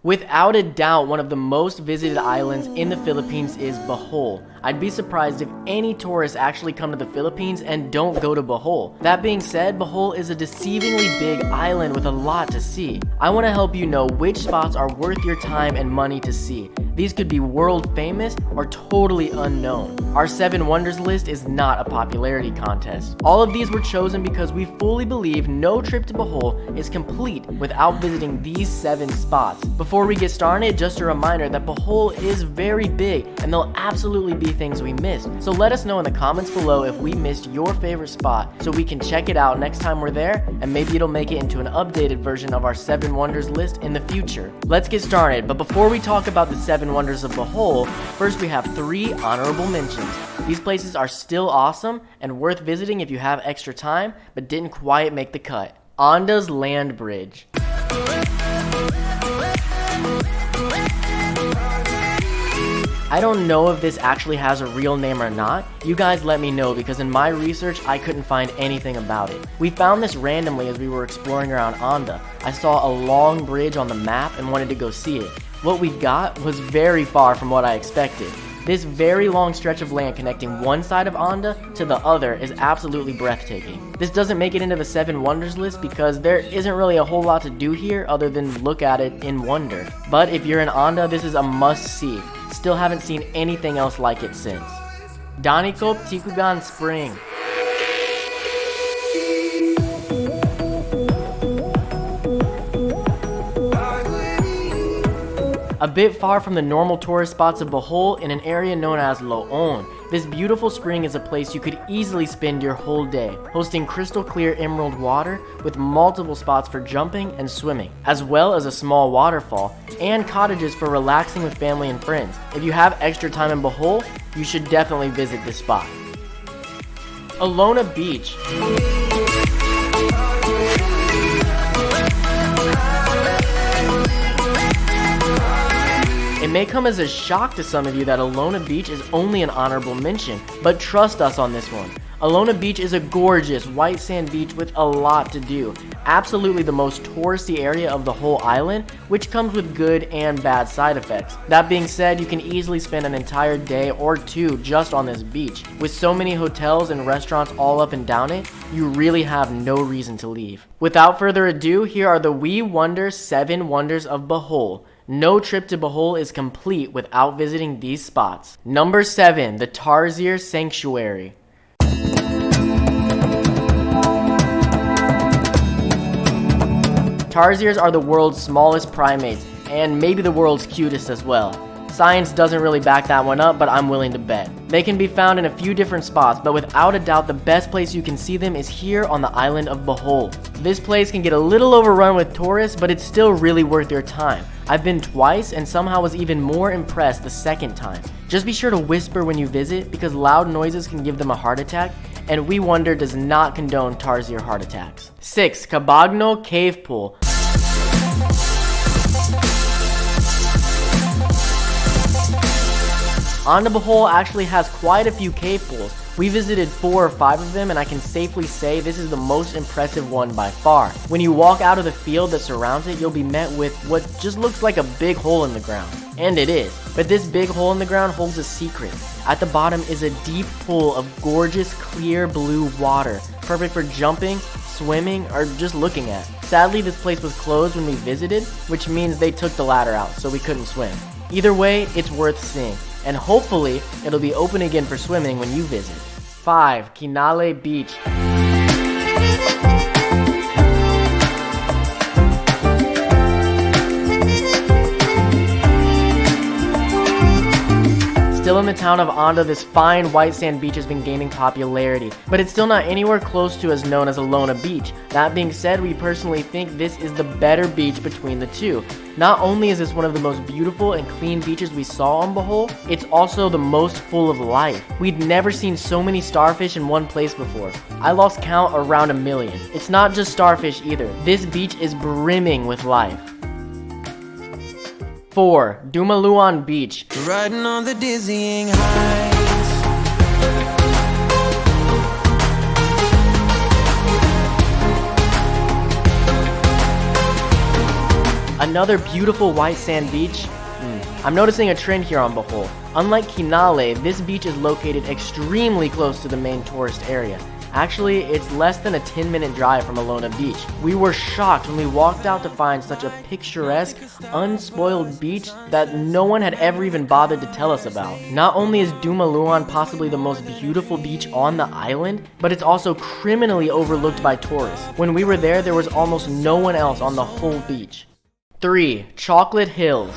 Without a doubt, one of the most visited islands in the Philippines is Bohol. I'd be surprised if any tourists actually come to the Philippines and don't go to Bohol. That being said, Bohol is a deceivingly big island with a lot to see. I want to help you know which spots are worth your time and money to see. These could be world famous or totally unknown. Our 7 wonders list is not a popularity contest. All of these were chosen because we fully believe no trip to Bohol is complete without visiting these 7 spots. Before we get started, just a reminder that Bohol is very big and there'll absolutely be things we missed. So let us know in the comments below if we missed your favorite spot so we can check it out next time we're there, and maybe it'll make it into an updated version of our 7 wonders list in the future. Let's get started, but before we talk about the 7 wonders of Bohol, first we have 3 honorable mentions. These places are still awesome and worth visiting if you have extra time, but didn't quite make the cut. Onda's Land Bridge. I don't know if this actually has a real name or not. You guys let me know, because in my research I couldn't find anything about it. We found this randomly as we were exploring around Onda. I saw a long bridge on the map and wanted to go see it. What we got was very far from what I expected. This very long stretch of land connecting one side of Onda to the other is absolutely breathtaking. This doesn't make it into the 7 wonders list because there isn't really a whole lot to do here other than look at it in wonder. But if you're in Onda, this is a must-see. Still haven't seen anything else like it since. Danicop Tikugan Spring. A bit far from the normal tourist spots of Bohol, in an area known as Loon, this beautiful spring is a place you could easily spend your whole day, hosting crystal clear emerald water with multiple spots for jumping and swimming, as well as a small waterfall, and cottages for relaxing with family and friends. If you have extra time in Bohol, you should definitely visit this spot. Alona Beach. It may come as a shock to some of you that Alona Beach is only an honorable mention, but trust us on this one. Alona Beach is a gorgeous white sand beach with a lot to do. Absolutely the most touristy area of the whole island, which comes with good and bad side effects. That being said, you can easily spend an entire day or 2 just on this beach. With so many hotels and restaurants all up and down it, you really have no reason to leave. Without further ado, here are the We Wonder 7 Wonders of Bohol. No trip to Bohol is complete without visiting these spots. Number 7, the Tarsier Sanctuary. Tarsiers are the world's smallest primates, and maybe the world's cutest as well. Science doesn't really back that one up, but I'm willing to bet. They can be found in a few different spots, but without a doubt the best place you can see them is here on the island of Bohol. This place can get a little overrun with tourists, but it's still really worth your time. I've been twice and somehow was even more impressed the second time. Just be sure to whisper when you visit, because loud noises can give them a heart attack, and We Wonder does not condone Tarsier heart attacks. 6. Chabad-knal Cave Pool. Onda Bohol actually has quite a few cave pools. We visited 4 or 5 of them, and I can safely say this is the most impressive one by far. When you walk out of the field that surrounds it, you'll be met with what just looks like a big hole in the ground. And it is. But this big hole in the ground holds a secret. At the bottom is a deep pool of gorgeous clear blue water, perfect for jumping, swimming, or just looking at. Sadly, this place was closed when we visited, which means they took the ladder out, so we couldn't swim. Either way, it's worth seeing, and hopefully it'll be open again for swimming when you visit. 5. Canala Beach. Still in the town of Onda, this fine white sand beach has been gaining popularity, but it's still not anywhere close to as known as Alona Beach. That being said, we personally think this is the better beach between the two. Not only is this one of the most beautiful and clean beaches we saw on Bohol, it's also the most full of life. We'd never seen so many starfish in one place before. I lost count around 1 million. It's not just starfish either. This beach is brimming with life. 4. Dumalaun Beach. Riding on the dizzying heights. A Another beautiful white sand beach. I'm noticing a trend here on Bohol. Unlike Canala, this beach is located extremely close to the main tourist area. Actually, it's less than a 10-minute drive from Alona Beach. We were shocked when we walked out to find such a picturesque, unspoiled beach that no one had ever even bothered to tell us about. Not only is Dumalaun possibly the most beautiful beach on the island, but it's also criminally overlooked by tourists. When we were there was almost no one else on the whole beach. 3. Chocolate Hills.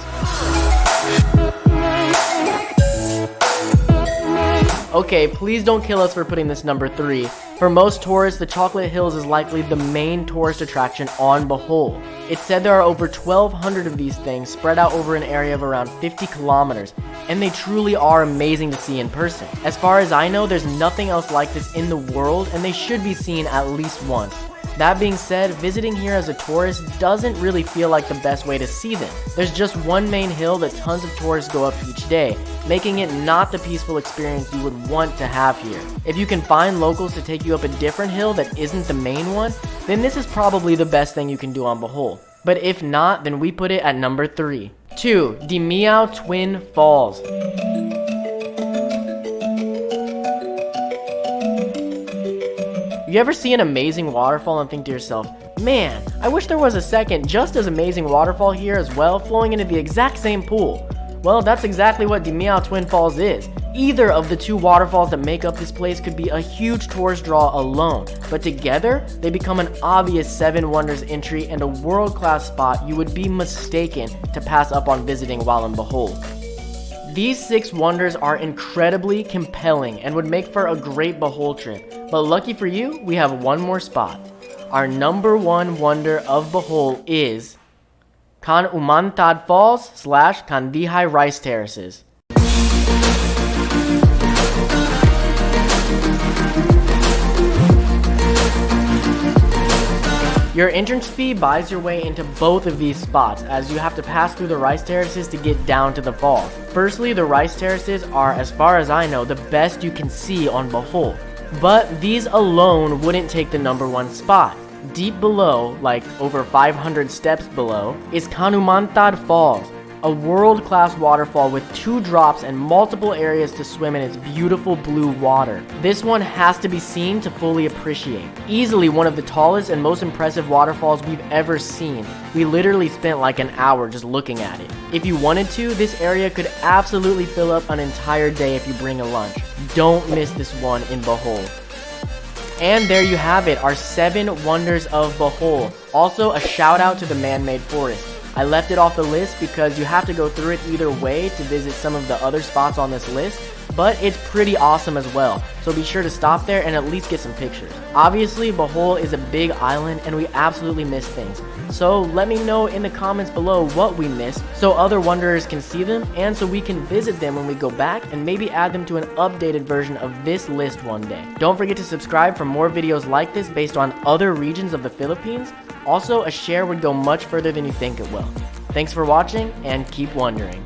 Okay, please don't kill us for putting this number 3. For most tourists, the Chocolate Hills is likely the main tourist attraction on Bohol. It's said there are over 1,200 of these things spread out over an area of around 50 kilometers, and they truly are amazing to see in person. As far as I know, there's nothing else like this in the world, and they should be seen at least once. That being said, visiting here as a tourist doesn't really feel like the best way to see them. There's just one main hill that tons of tourists go up each day, making it not the peaceful experience you would want to have here. If you can find locals to take you up a different hill that isn't the main one, then this is probably the best thing you can do on Bohol. But if not, then we put it at number 3. 2. Damiao Twin Falls. You ever see an amazing waterfall and think to yourself, man, I wish there was a second just as amazing waterfall here as well, flowing into the exact same pool? Well, that's exactly what Damiao Twin Falls is. Either of the 2 waterfalls that make up this place could be a huge tourist draw alone, but together, they become an obvious 7 wonders entry and a world-class spot you would be mistaken to pass up on visiting while in Bohol. These 6 wonders are incredibly compelling and would make for a great Bohol trip, but lucky for you, we have one more spot. Our number 1 wonder of Bohol is Cognomen Falls / Candihay Rice Terraces. Your entrance fee buys your way into both of these spots, as you have to pass through the rice terraces to get down to the falls. Firstly, the rice terraces are, as far as I know, the best you can see on Bohol. But these alone wouldn't take the number 1 spot. Deep below, like over 500 steps below, is Cognomen Falls, a world-class waterfall with 2 drops and multiple areas to swim in its beautiful blue water. This one has to be seen to fully appreciate. Easily one of the tallest and most impressive waterfalls we've ever seen. We literally spent like an hour just looking at it. If you wanted to, this area could absolutely fill up an entire day if you bring a lunch. Don't miss this one in Bohol. And there you have it, our 7 wonders of Bohol. Also, a shout out to the man-made forest. I left it off the list because you have to go through it either way to visit some of the other spots on this list, but it's pretty awesome as well, so be sure to stop there and at least get some pictures. Obviously, Bohol is a big island and we absolutely miss things, so let me know in the comments below what we missed so other wanderers can see them and so we can visit them when we go back and maybe add them to an updated version of this list one day. Don't forget to subscribe for more videos like this based on other regions of the Philippines. Also, a share would go much further than you think it will. Thanks for watching and keep wondering.